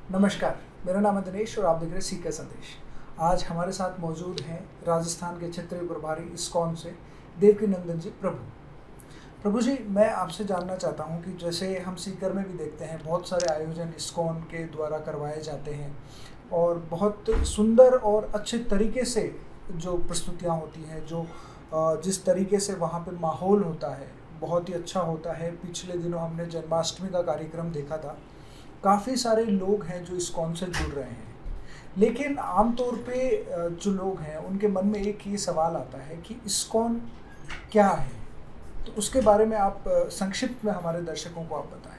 नमस्कार, मेरा नाम है दिनेश और आप देख रहे हैं सीकर संदेश। आज हमारे साथ मौजूद हैं राजस्थान के क्षेत्रीय प्रभारी इस्कॉन से देवकीनंदन जी प्रभु। प्रभु जी, मैं आपसे जानना चाहता हूं कि जैसे हम सीकर में भी देखते हैं बहुत सारे आयोजन इस्कॉन के द्वारा करवाए जाते हैं और बहुत सुंदर और अच्छे तरीके से जो प्रस्तुतियां होती हैं, जो जिस तरीके से वहाँ पे माहौल होता है बहुत ही अच्छा होता है। पिछले दिनों हमने जन्माष्टमी का कार्यक्रम देखा था। काफ़ी सारे लोग हैं जो इस्कॉन से जुड़ रहे हैं, लेकिन आमतौर पे जो लोग हैं उनके मन में एक ये सवाल आता है कि इस्कॉन क्या है। तो उसके बारे में आप संक्षिप्त में हमारे दर्शकों को आप बताएं।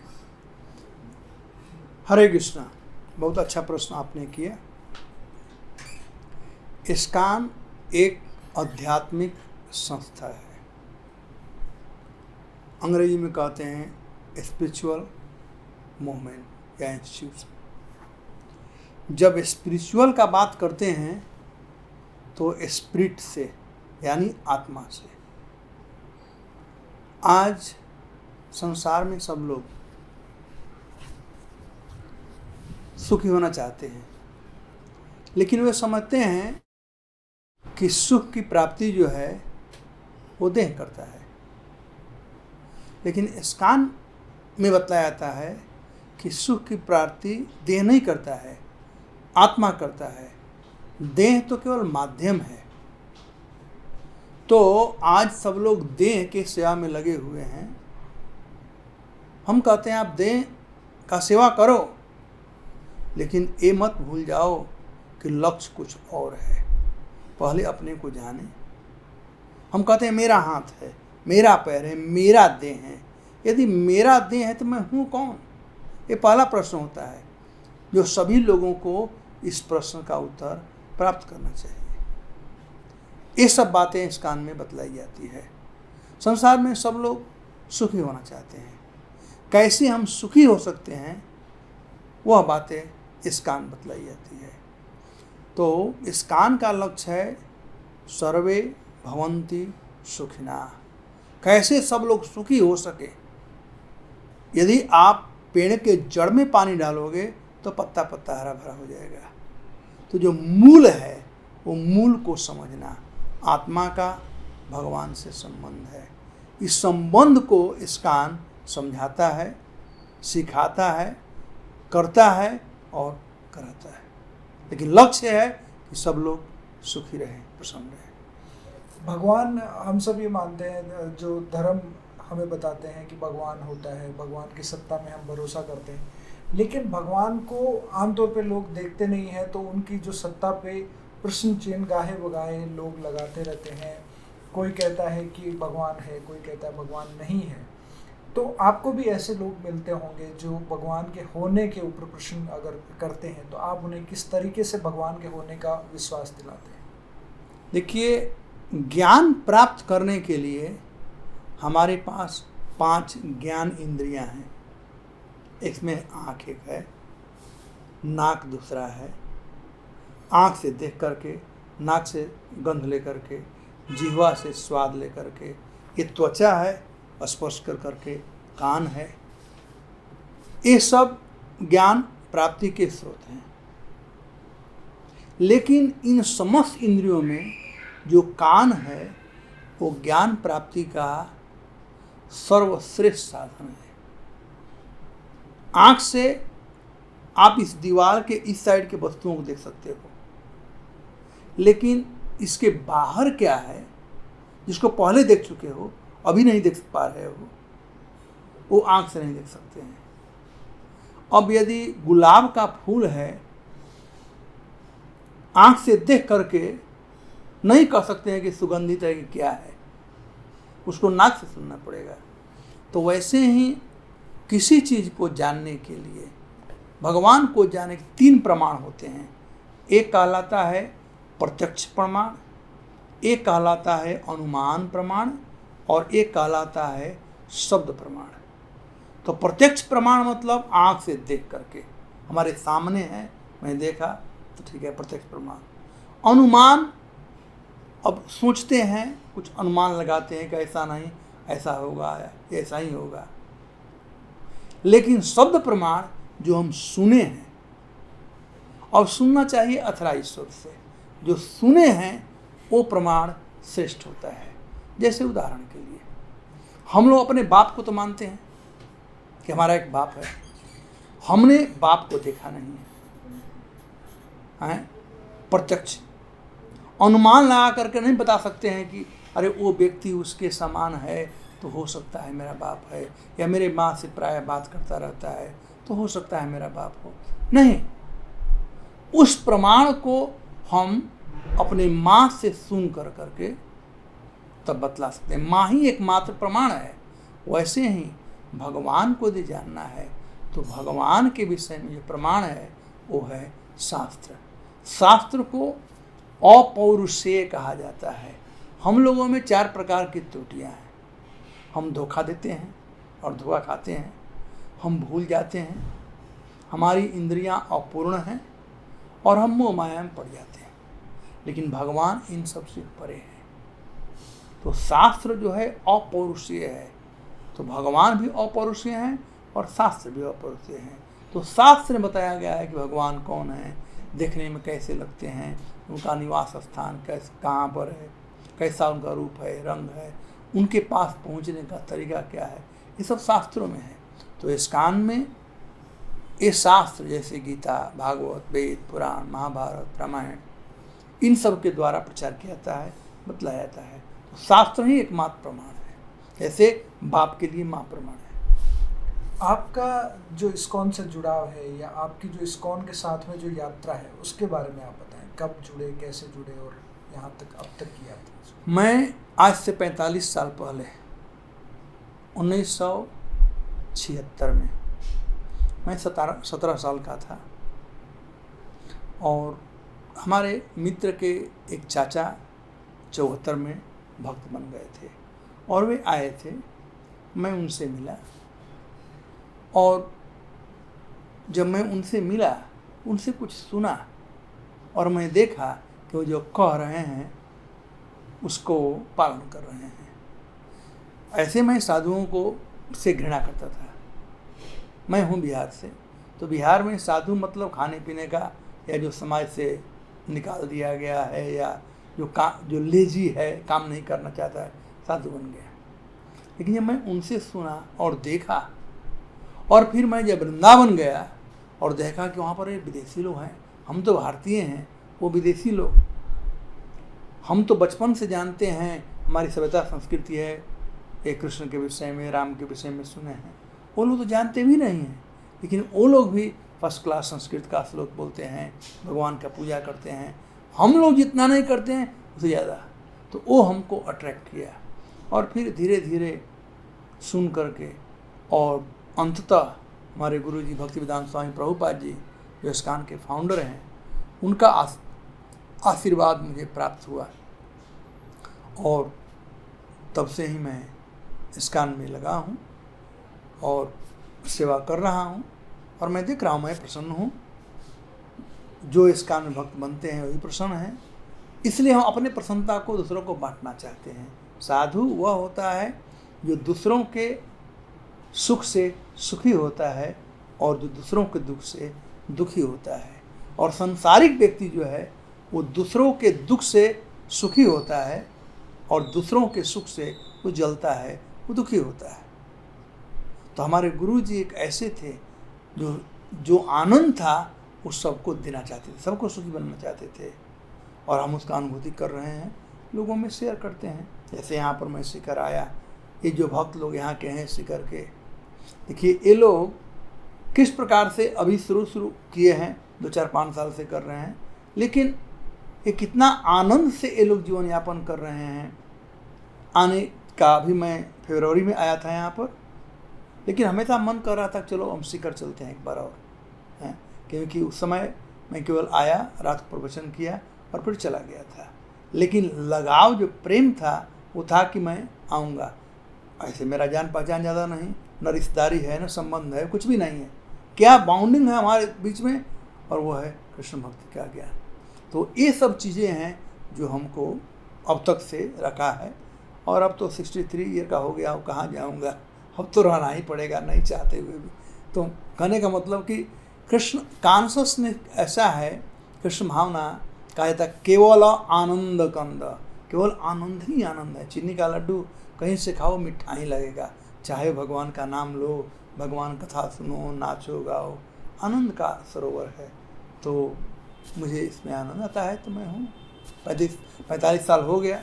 हरे कृष्णा, बहुत अच्छा प्रश्न आपने किया। इस्कॉन एक आध्यात्मिक संस्था है। अंग्रेजी में कहते हैं स्पिरिचुअल मूवमेंट या इंस्टीट्यूशन। जब स्पिरिचुअल का बात करते हैं तो स्पिरिट से यानी आत्मा से। आज संसार में सब लोग सुखी होना चाहते हैं, लेकिन वे समझते हैं कि सुख की प्राप्ति जो है वो देह करता है। लेकिन इस्कॉन में बतलाया जाता है कि सुख की प्राप्ति देह नहीं करता है, आत्मा करता है। देह तो केवल माध्यम है। तो आज सब लोग देह के सेवा में लगे हुए हैं। हम कहते हैं आप देह का सेवा करो, लेकिन ये मत भूल जाओ कि लक्ष्य कुछ और है। पहले अपने को जाने। हम कहते हैं मेरा हाथ है, मेरा पैर है, मेरा देह है। यदि मेरा देह है तो मैं हूँ कौन? ये पहला प्रश्न होता है जो सभी लोगों को इस प्रश्न का उत्तर प्राप्त करना चाहिए। ये सब बातें इस्कॉन में बतलाई जाती है। संसार में सब लोग सुखी होना चाहते हैं। कैसे हम सुखी हो सकते हैं वह बातें इस्कॉन बतलाई जाती है। तो इस्कॉन का लक्ष्य है सर्वे भवन्ति सुखिना। कैसे सब लोग सुखी हो सके। यदि आप पेड़ के जड़ में पानी डालोगे तो पत्ता पत्ता हरा भरा हो जाएगा। तो जो मूल है वो मूल को समझना। आत्मा का भगवान से संबंध है। इस संबंध को इस्कॉन समझाता है, सिखाता है, करता है और कराता है। लेकिन लक्ष्य है कि सब लोग सुखी रहें, प्रसन्न रहें। भगवान, हम सब ये मानते हैं, जो धर्म हमें बताते हैं कि भगवान होता है, भगवान की सत्ता में हम भरोसा करते हैं, लेकिन भगवान को आमतौर पे लोग देखते नहीं हैं। तो उनकी जो सत्ता पे प्रश्न चिन्ह गाहे बगाहे लोग लगाते रहते हैं। कोई कहता है कि भगवान है, कोई कहता है भगवान नहीं है। तो आपको भी ऐसे लोग मिलते होंगे जो भगवान के होने के ऊपर प्रश्न अगर करते हैं, तो आप उन्हें किस तरीके से भगवान के होने का विश्वास दिलाते हैं? देखिए, ज्ञान प्राप्त करने के लिए हमारे पास 5 ज्ञान इंद्रियां हैं। इसमें आँख एक है, नाक दूसरा है। आँख से देख करके, नाक से गंध ले करके, जिह्वा से स्वाद ले करके, ये त्वचा है, स्पर्श कर करके, कान है। ये सब ज्ञान प्राप्ति के स्रोत हैं। लेकिन इन समस्त इंद्रियों में जो कान है वो ज्ञान प्राप्ति का सर्वश्रेष्ठ साधन है। आँख से आप इस दीवार के इस साइड के वस्तुओं को देख सकते हो, लेकिन इसके बाहर क्या है जिसको पहले देख चुके हो अभी नहीं देख पा रहे हो, वो आँख से नहीं देख सकते हैं। अब यदि गुलाब का फूल है, आँख से देख करके नहीं कह सकते हैं कि सुगंधित है कि क्या है, उसको नाक से सुनना पड़ेगा। तो वैसे ही किसी चीज़ को जानने के लिए, भगवान को जानने के 3 प्रमाण होते हैं। एक कहलाता है प्रत्यक्ष प्रमाण, एक कहलाता है अनुमान प्रमाण और एक कहलाता है शब्द प्रमाण। तो प्रत्यक्ष प्रमाण मतलब आँख से देख करके, हमारे सामने है, मैंने देखा तो ठीक है, प्रत्यक्ष प्रमाण। अनुमान, अब सोचते हैं, कुछ अनुमान लगाते हैं कि ऐसा नहीं, ऐसा होगा, ऐसा ही होगा। लेकिन शब्द प्रमाण जो हम सुने हैं, और सुनना चाहिए अथरा ईश्वर से। जो सुने हैं वो प्रमाण श्रेष्ठ होता है। जैसे उदाहरण के लिए हम लोग अपने बाप को तो मानते हैं कि हमारा एक बाप है, हमने बाप को देखा नहीं है, प्रत्यक्ष अनुमान लगा करके नहीं बता सकते हैं कि अरे वो व्यक्ति उसके समान है तो हो सकता है मेरा बाप है, या मेरे माँ से प्राय बात करता रहता है तो हो सकता है मेरा बाप हो। नहीं, उस प्रमाण को हम अपने माँ से सुन कर करके तब बतला सकते हैं। माँ ही एकमात्र प्रमाण है। वैसे ही भगवान को यदि जानना है तो भगवान के विषय में जो प्रमाण है वो है शास्त्र। शास्त्र को अपौरुषेय कहा जाता है। हम लोगों में 4 प्रकार की त्रुटियां हैं। हम धोखा देते हैं और धोखा खाते हैं, हम भूल जाते हैं, हमारी इंद्रियां अपूर्ण हैं और हम मोह माया में पड़ जाते हैं। लेकिन भगवान इन सब से परे हैं। तो शास्त्र जो है अपौरुषीय है, तो भगवान भी अपौरुषीय हैं और शास्त्र भी अपौरुषीय हैं। तो शास्त्र में बताया गया है कि भगवान कौन है, देखने में कैसे लगते हैं, उनका निवास स्थान कैसे कहाँ पर है, कैसा उनका रूप है, रंग है, उनके पास पहुँचने का तरीका क्या है, ये सब शास्त्रों में है। तो इस्कान में ये शास्त्र जैसे गीता, भागवत, वेद, पुराण, महाभारत, रामायण, इन सब के द्वारा प्रचार किया जाता है, बतलाया जाता है। तो शास्त्र ही एकमात्र प्रमाण है, जैसे बाप के लिए माँ प्रमाण है। आपका जो इस्कॉन से जुड़ाव है या आपकी जो इस्कॉन के साथ में जो यात्रा है उसके बारे में आप बताएं। कब जुड़े, कैसे जुड़े और यहाँ तक अब तक की यात्रा? मैं आज से 45 साल पहले 1976 में मैं 17 साल का था और हमारे मित्र के एक चाचा 74 में भक्त बन गए थे और वे आए थे। मैं उनसे मिला और जब मैं उनसे मिला, उनसे कुछ सुना और मैं देखा कि वो जो कह रहे हैं उसको पालन कर रहे हैं। ऐसे मैं साधुओं को से घृणा करता था। मैं हूँ बिहार से, तो बिहार में साधु मतलब खाने पीने का या जो समाज से निकाल दिया गया है या जो लेजी है, काम नहीं करना चाहता है, साधु बन गया। लेकिन जब मैं उनसे सुना और देखा और फिर मैं जब वृंदावन गया और देखा कि वहाँ पर विदेशी लोग हैं, हम तो भारतीय हैं, वो विदेशी लोग, हम तो बचपन से जानते हैं, हमारी सभ्यता संस्कृति है, एक कृष्ण के विषय में, राम के विषय में सुने हैं, वो लोग तो जानते भी नहीं हैं। लेकिन वो लोग भी फर्स्ट क्लास संस्कृत का श्लोक बोलते हैं, भगवान का पूजा करते हैं। हम लोग जितना नहीं करते हैं उससे ज़्यादा। तो वो हमको अट्रैक्ट किया और फिर धीरे धीरे सुन करके और अंततः हमारे गुरु जी भक्तिवेदांत स्वामी प्रभुपाद जी जो इस्कॉन के फाउंडर हैं, उनका आशीर्वाद मुझे प्राप्त हुआ और तब से ही मैं इस्कॉन में लगा हूँ और सेवा कर रहा हूँ। और मैं देख रहा हूँ, मैं प्रसन्न हूँ। जो इस्कॉन में भक्त बनते हैं वही प्रसन्न हैं। इसलिए हम अपने प्रसन्नता को दूसरों को बांटना चाहते हैं। साधु वह होता है जो दूसरों के सुख से सुखी होता है और जो दूसरों के दुख से दुखी होता है। और संसारिक व्यक्ति जो है वो दूसरों के दुख से सुखी होता है और दूसरों के सुख से वो जलता है, वो दुखी होता है। तो हमारे गुरु जी एक ऐसे थे जो आनंद था वो सबको देना चाहते थे, सबको सुखी बनना चाहते थे और हम उसका अनुभूति कर रहे हैं, लोगों में शेयर करते हैं। जैसे यहाँ पर मैं सीकर आया, ये जो भक्त लोग यहाँ के हैं सीकर के, देखिए ये लोग किस प्रकार से अभी शुरू किए हैं, 2-4-5 साल से कर रहे हैं, लेकिन ये कितना आनंद से ये लोग जीवन यापन कर रहे हैं। आने का भी मैं फरवरी में आया था यहाँ पर, लेकिन हमेशा मन कर रहा था चलो हम सीकर चलते हैं एक बार और, हैं, क्योंकि उस समय मैं केवल आया, रात को प्रवचन किया और फिर चला गया था। लेकिन लगाव जो प्रेम था वो था कि मैं आऊँगा। ऐसे मेरा जान पहचान ज़्यादा नहीं, न रिश्तेदारी है, न संबंध है, कुछ भी नहीं है। क्या बाउंडिंग है हमारे बीच में, और वो है कृष्ण भक्ति का ज्ञान। तो ये सब चीज़ें हैं जो हमको अब तक से रखा है। और अब तो 63 ईयर का हो गया, कहाँ जाऊँगा, अब तो रहना ही पड़ेगा नहीं चाहते हुए भी। तो कहने का मतलब कि कृष्ण कॉन्शसनेस ऐसा है, कृष्ण भावना कहा जाता है केवल आनंद कंद, केवल आनंद ही आनंद है। चीनी का लड्डू कहीं से खाओ मीठा ही लगेगा, चाहे भगवान का नाम लो, भगवान कथा सुनो, नाचो गाओ, आनंद का सरोवर है। तो मुझे इसमें आनंद आता है, तो मैं हूँ। 45 साल हो गया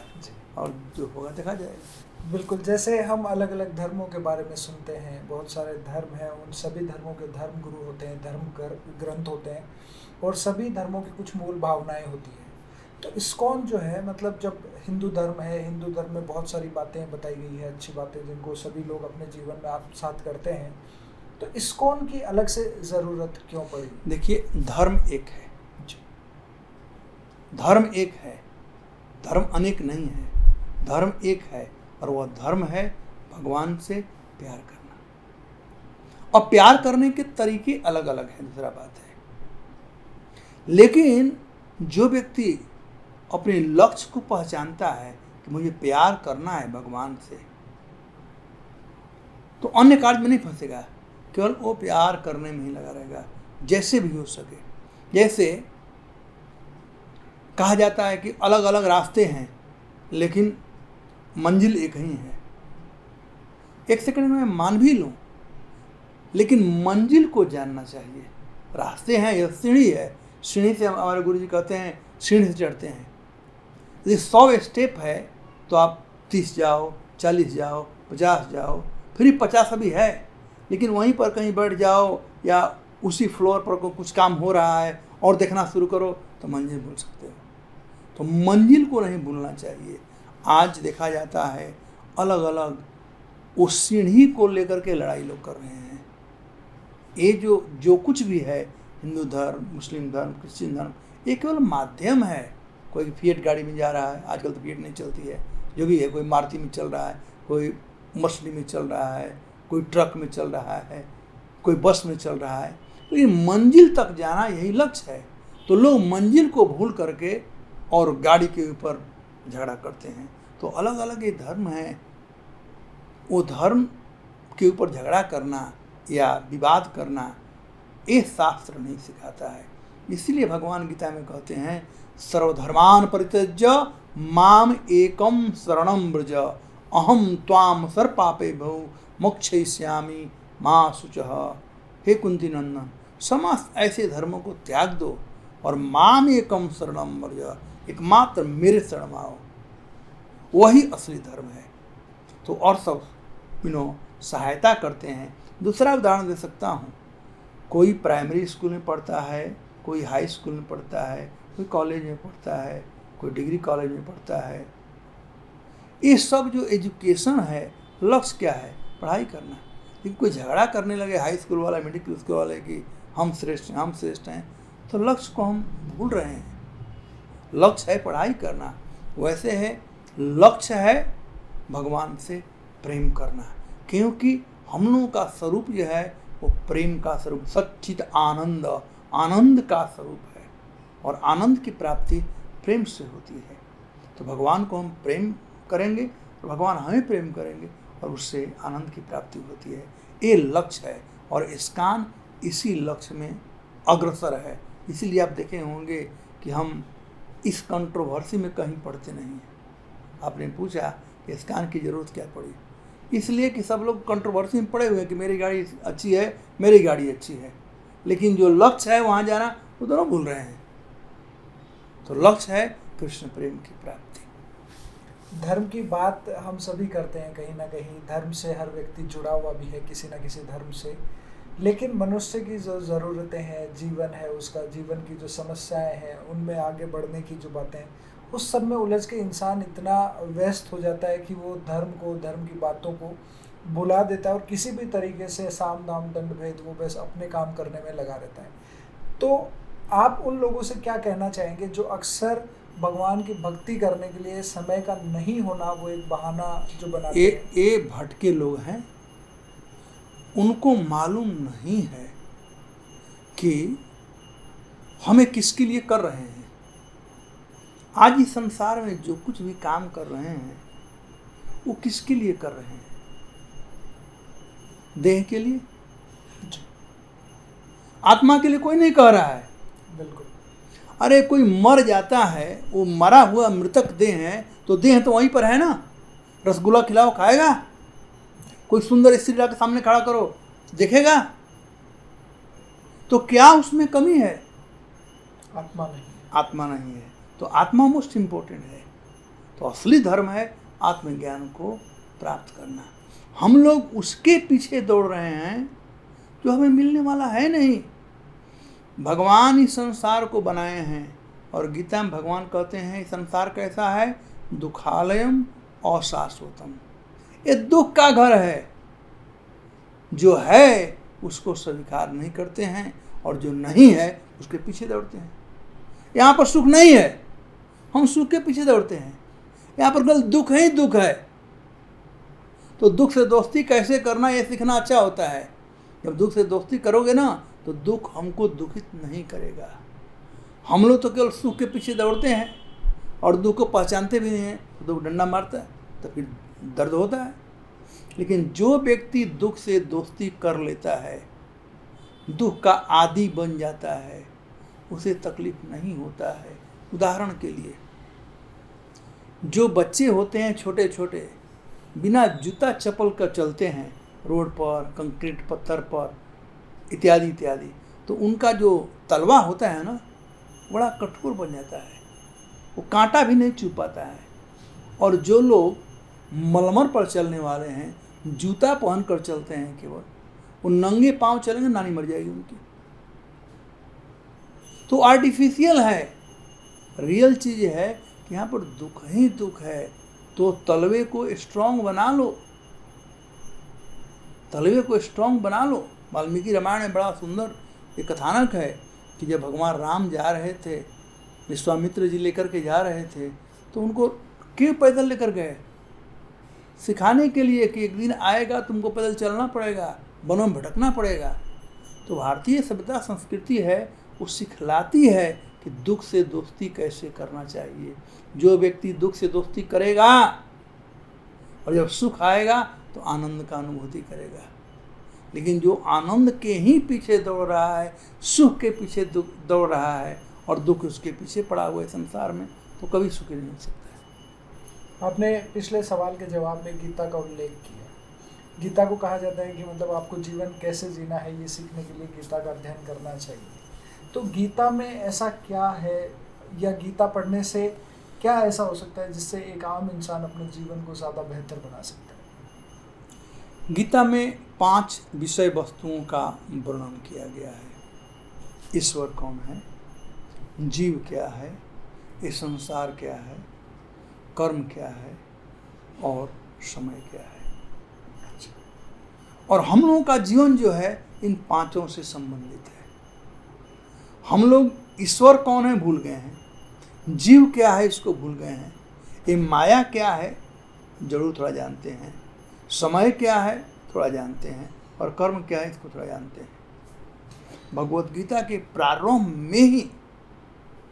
और जो होगा देखा जाएगा। बिल्कुल, जैसे हम अलग अलग धर्मों के बारे में सुनते हैं, बहुत सारे धर्म हैं, उन सभी धर्मों के धर्म गुरु होते हैं, ग्रंथ होते हैं, और सभी धर्मों की कुछ मूल भावनाएं होती हैं। तो इस्कॉन जो है, मतलब जब हिंदू धर्म है, हिंदू धर्म में बहुत सारी बातें बताई गई है, अच्छी बातें जिनको सभी लोग अपने जीवन में आत्मसात करते हैं, तो इस्कॉन की अलग से ज़रूरत क्यों पड़ी? देखिए, धर्म एक है, धर्म एक है, धर्म अनेक नहीं है, धर्म एक है, और वह धर्म है भगवान से प्यार करना। और प्यार करने के तरीके अलग अलग हैं, दूसरा बात है। लेकिन जो व्यक्ति अपने लक्ष्य को पहचानता है कि मुझे प्यार करना है भगवान से, तो अन्य कार्य में नहीं फंसेगा, केवल वो प्यार करने में ही लगा रहेगा, जैसे भी हो सके। जैसे कहा जाता है कि अलग अलग रास्ते हैं लेकिन मंजिल एक ही है। एक सेकंड में मान भी लूं, लेकिन मंजिल को जानना चाहिए। रास्ते हैं, यह सीढ़ी है, सीढ़ी से हमारे गुरु जी कहते हैं सीढ़ी से चढ़ते हैं। यदि 100 स्टेप है तो आप 30 जाओ, 40 जाओ, 50 जाओ, फिर 50 अभी है, लेकिन वहीं पर कहीं बैठ जाओ या उसी फ्लोर पर कुछ काम हो रहा है और देखना शुरू करो तो मंजिल भूल सकते हो। तो मंजिल को नहीं भूलना चाहिए। आज देखा जाता है अलग अलग उस सीढ़ी को लेकर के लड़ाई लोग कर रहे हैं। ये जो कुछ भी है, हिंदू धर्म, मुस्लिम धर्म, क्रिश्चियन धर्म, ये केवल माध्यम है। कोई फिएट गाड़ी में जा रहा है, आजकल तो फिएट नहीं चलती है, जो भी है, कोई मारुति में चल रहा है, कोई मछली में चल रहा है, कोई ट्रक में चल रहा है, कोई बस में चल रहा है, लेकिन मंजिल तक जाना यही लक्ष्य है। तो लोग मंजिल को भूल करके और गाड़ी के ऊपर झगड़ा करते हैं। तो अलग अलग ये धर्म हैं, वो धर्म के ऊपर झगड़ा करना या विवाद करना ये शास्त्र नहीं सिखाता है। इसलिए भगवान गीता में कहते हैं सर्वधर्मान परित्यज्य माम एकम शरणम व्रज अहम त्वाम सर्वपापे भौ मोक्षयिष्यामि मा शुचः। हे कुंती नंदन, समस्त ऐसे धर्मों को त्याग दो और माम एकम शरणम व्रज, एकमात्र मेरे शरण आओ, वही असली धर्म है। तो और सब सहायता करते हैं। दूसरा उदाहरण दे सकता हूँ, कोई प्राइमरी स्कूल में पढ़ता है, कोई हाई स्कूल में पढ़ता है, कोई कॉलेज में पढ़ता है, कोई डिग्री कॉलेज में पढ़ता है। ये सब जो एजुकेशन है, लक्ष्य क्या है? पढ़ाई करना। लेकिन कोई झगड़ा करने लगे हाई स्कूल वाला, मिडिल स्कूल वाले कि हम श्रेष्ठ हैं, हम श्रेष्ठ हैं, तो लक्ष्य को हम भूल रहे हैं। लक्ष्य है पढ़ाई करना, वैसे है लक्ष्य है भगवान से प्रेम करना, क्योंकि हम लोगों का स्वरूप जो है वो प्रेम का स्वरूप, सच्चित आनंद, आनंद का स्वरूप है, और आनंद की प्राप्ति प्रेम से होती है। तो भगवान को हम प्रेम करेंगे तो भगवान हमें प्रेम करेंगे और उससे आनंद की प्राप्ति होती है। ये लक्ष्य है और इस्कॉन इसी लक्ष्य में अग्रसर है। इसीलिए आप देखे होंगे कि हम इस कंट्रोवर्सी में कहीं पढ़ते नहीं हैं। आपने पूछा कि इस्कॉन की ज़रूरत क्या पड़ी, इसलिए कि सब लोग कंट्रोवर्सी में पड़े हुए हैं कि मेरी गाड़ी अच्छी है, मेरी गाड़ी अच्छी है, लेकिन जो लक्ष्य है वहाँ जाना वो दोनों भूल रहे हैं। तो लक्ष्य है कृष्ण प्रेम की प्राप्ति। धर्म की बात हम सभी करते हैं, कहीं ना कहीं धर्म से हर व्यक्ति जुड़ा हुआ भी है किसी न किसी धर्म से, लेकिन मनुष्य की जो ज़रूरतें हैं, जीवन है उसका, जीवन की जो समस्याएं हैं, उनमें आगे बढ़ने की जो बातें, उस सब में उलझ के इंसान इतना व्यस्त हो जाता है कि वो धर्म को, धर्म की बातों को भुला देता है और किसी भी तरीके से साम दाम दंड भेद वो बस अपने काम करने में लगा रहता है। तो आप उन लोगों से क्या कहना चाहेंगे जो अक्सर भगवान की भक्ति करने के लिए समय का नहीं होना वो एक बहाना जो बनाते हैं? ये भटके लोग हैं, उनको मालूम नहीं है कि हमें किसके लिए कर रहे हैं। आज इस संसार में जो कुछ भी काम कर रहे हैं वो किसके लिए कर रहे हैं? देह के लिए। आत्मा के लिए कोई नहीं कह रहा है। बिल्कुल। अरे कोई मर जाता है, वो मरा हुआ मृतक देह है, तो देह तो वहीं पर है ना। रसगुल्ला खिलाओ, खाएगा? कोई सुंदर स्त्री लाके सामने खड़ा करो, देखेगा? तो क्या उसमें कमी है? आत्मा नहीं। आत्मा नहीं है। तो आत्मा मोस्ट इम्पोर्टेंट है। तो असली धर्म है आत्मज्ञान को प्राप्त करना। हम लोग उसके पीछे दौड़ रहे हैं जो हमें मिलने वाला है नहीं। भगवान इस संसार को बनाए हैं और गीता में भगवान कहते हैं इस संसार कैसा है? दुखालयम अशाश्वतम। ये दुख का घर है। जो है उसको स्वीकार नहीं करते हैं और जो नहीं है उसके पीछे दौड़ते हैं। यहाँ पर सुख नहीं है, हम सुख के पीछे दौड़ते हैं। यहाँ पर केवल दुख ही दुख है। तो दुख से दोस्ती कैसे करना ये सीखना अच्छा होता है। जब दुख से दोस्ती करोगे ना तो दुख हमको दुखित नहीं करेगा। हम लोग तो केवल सुख के पीछे दौड़ते हैं और दुख को पहचानते भी नहीं हैं। तो दुख डंडा मारता है तो फिर दर्द होता है। लेकिन जो व्यक्ति दुख से दोस्ती कर लेता है, दुख का आदी बन जाता है, उसे तकलीफ नहीं होता है। उदाहरण के लिए जो बच्चे होते हैं छोटे छोटे, बिना जूता चप्पल का चलते हैं रोड पर, कंक्रीट पत्थर पर इत्यादि इत्यादि, तो उनका जो तलवा होता है ना बड़ा कठोर बन जाता है, वो कांटा भी नहीं चुभ पाता है। और जो लोग मलमल पर चलने वाले हैं, जूता पहन कर चलते हैं केवल, वो नंगे पांव चलेंगे, नानी मर जाएगी उनकी। तो आर्टिफिशियल है। रियल चीज है कि यहाँ पर दुख ही दुख है। तो तलवे को स्ट्रांग बना लो, तलवे को स्ट्रांग बना लो। वाल्मीकि रामायण में बड़ा सुंदर एक कथानक है कि जब भगवान राम जा रहे थे, विश्वामित्र जी लेकर के जा रहे थे, तो उनको क्यों पैदल लेकर गए? सिखाने के लिए कि एक दिन आएगा तुमको पैदल चलना पड़ेगा, वनों में भटकना पड़ेगा। तो भारतीय सभ्यता संस्कृति है, वो सिखलाती है कि दुख से दोस्ती कैसे करना चाहिए। जो व्यक्ति दुख से दोस्ती करेगा और जब सुख आएगा तो आनंद का अनुभूति करेगा। लेकिन जो आनंद के ही पीछे दौड़ रहा है, सुख के पीछे दौड़ रहा है और दुख उसके पीछे पड़ा हुआ है संसार में, तो कभी सुखी नहीं हो सकता है। आपने पिछले सवाल के जवाब में गीता का उल्लेख किया। गीता को कहा जाता है कि मतलब आपको जीवन कैसे जीना है ये सीखने के लिए गीता का अध्ययन करना चाहिए। तो गीता में ऐसा क्या है, या गीता पढ़ने से क्या ऐसा हो सकता है जिससे एक आम इंसान अपने जीवन को ज़्यादा बेहतर बना सकता है? गीता में 5 विषय वस्तुओं का वर्णन किया गया है। ईश्वर कौन है, जीव क्या है, ये संसार क्या है, कर्म क्या है और समय क्या है। और हम लोगों का जीवन जो है इन 5 से संबंधित है। हम लोग ईश्वर कौन है भूल गए हैं, जीव क्या है इसको भूल गए हैं, ये माया क्या है जरूर थोड़ा जानते हैं, समय क्या है थोड़ा जानते हैं, और कर्म क्या है इसको थोड़ा जानते हैं। भगवत गीता के प्रारंभ में ही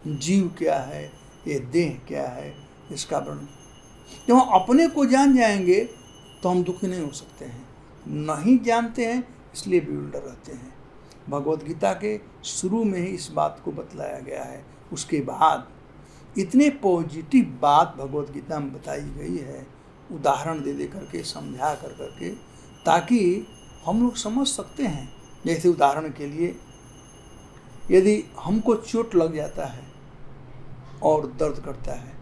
जीव क्या है, ये देह क्या है, इसका वर्णन। जब हम अपने को जान जाएंगे तो हम दुखी नहीं हो सकते हैं। नहीं जानते हैं इसलिए bewildered रहते हैं। भगवत गीता के शुरू में ही इस बात को बतलाया गया है। उसके बाद इतने पॉजिटिव बात भगवत गीता में बताई गई है, उदाहरण दे करके, समझा करके, ताकि हम लोग समझ सकते हैं। जैसे उदाहरण के लिए, यदि हमको चोट लग जाता है और दर्द करता है,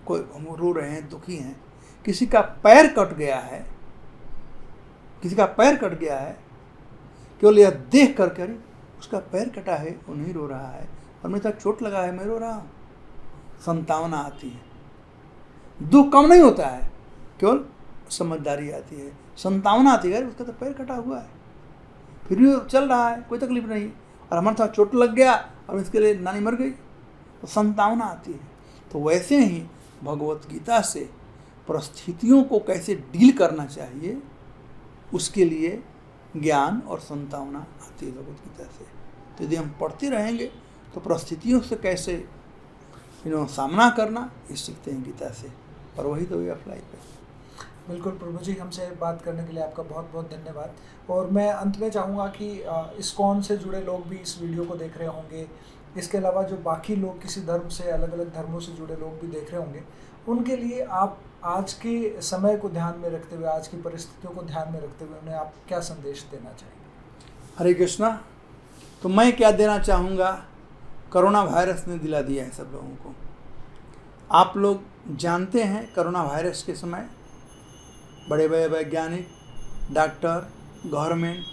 कोई हम रो रहे हैं, दुखी हैं, किसी का पैर कट गया है, किसी का पैर कट गया है, केवल यह देख करके अरे उसका पैर कटा है, वो नहीं रो रहा है, और मेरे साथ चोट लगा है, मैं रो रहा हूँ, संतावना आती है। दुख कम नहीं होता है, केवल समझदारी आती है, संतावना आती है, उसका तो पैर कटा हुआ है, फिर भी चल रहा है, कोई तकलीफ नहीं, और हमारे साथ चोट लग गया और इसके लिए नानी मर गई, तो संतावना आती है। तो वैसे ही भगवत गीता से परिस्थितियों को कैसे डील करना चाहिए, उसके लिए ज्ञान और संतावना आती है भगवत गीता से। तो यदि हम पढ़ते रहेंगे तो परिस्थितियों से कैसे सामना करना ये सीखते हैं गीता से, और वही तो वे ऑफ लाइफ है। बिल्कुल प्रभु जी, हमसे बात करने के लिए आपका बहुत बहुत धन्यवाद। और मैं अंत में चाहूँगा कि इस्कॉन से जुड़े लोग भी इस वीडियो को देख रहे होंगे, इसके अलावा जो बाकी लोग किसी धर्म से, अलग अलग धर्मों से जुड़े लोग भी देख रहे होंगे, उनके लिए आप आज के समय को ध्यान में रखते हुए, आज की परिस्थितियों को ध्यान में रखते हुए उन्हें आप क्या संदेश देना चाहेंगे? हरे कृष्णा। तो मैं क्या देना चाहूँगा, कोरोना वायरस ने दिला दिया है सब लोगों को। आप लोग जानते हैं कोरोना वायरस के समय बड़े बड़े वैज्ञानिक, डॉक्टर, गवर्नमेंट,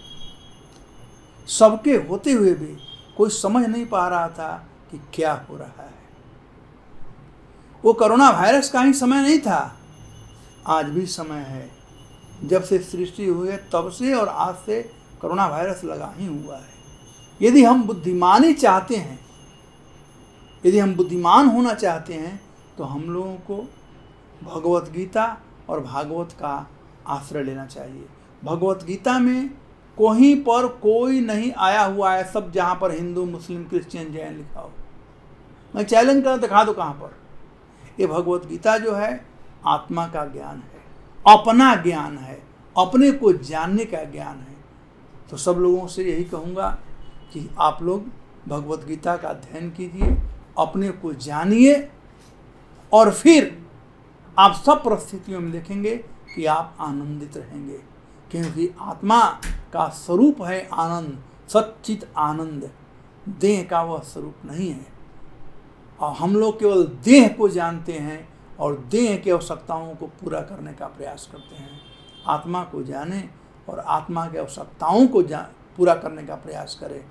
सबके होते हुए भी कोई समझ नहीं पा रहा था कि क्या हो रहा है। वो कोरोना वायरस का ही समय नहीं था, आज भी समय है। जब से सृष्टि हुई है तब से और आज से कोरोना वायरस लगा ही हुआ है। यदि हम बुद्धिमानी चाहते हैं, यदि हम बुद्धिमान होना चाहते हैं, तो हम लोगों को भगवत गीता और भागवत का आश्रय लेना चाहिए। भगवत गीता में कहीं पर कोई नहीं आया हुआ है, सब जहाँ पर हिंदू, मुस्लिम, क्रिश्चियन, जैन लिखा हो। मैं चैलेंज कर दिखा दो कहाँ पर। ये भगवत गीता जो है आत्मा का ज्ञान है, अपना ज्ञान है, अपने को जानने का ज्ञान है। तो सब लोगों से यही कहूँगा कि आप लोग भगवत गीता का अध्ययन कीजिए, अपने को जानिए, और फिर आप सब परिस्थितियों में देखेंगे कि आप आनंदित रहेंगे, क्योंकि आत्मा का स्वरूप है आनंद, सच्चित आनंद। देह का वह स्वरूप नहीं है। और हम लोग केवल देह को जानते हैं और देह की आवश्यकताओं को पूरा करने का प्रयास करते हैं। आत्मा को जानें और आत्मा की आवश्यकताओं को पूरा करने का प्रयास करें,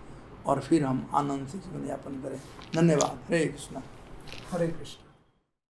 और फिर हम आनंद से जीवन यापन करें। धन्यवाद। हरे कृष्णा। हरे कृष्ण।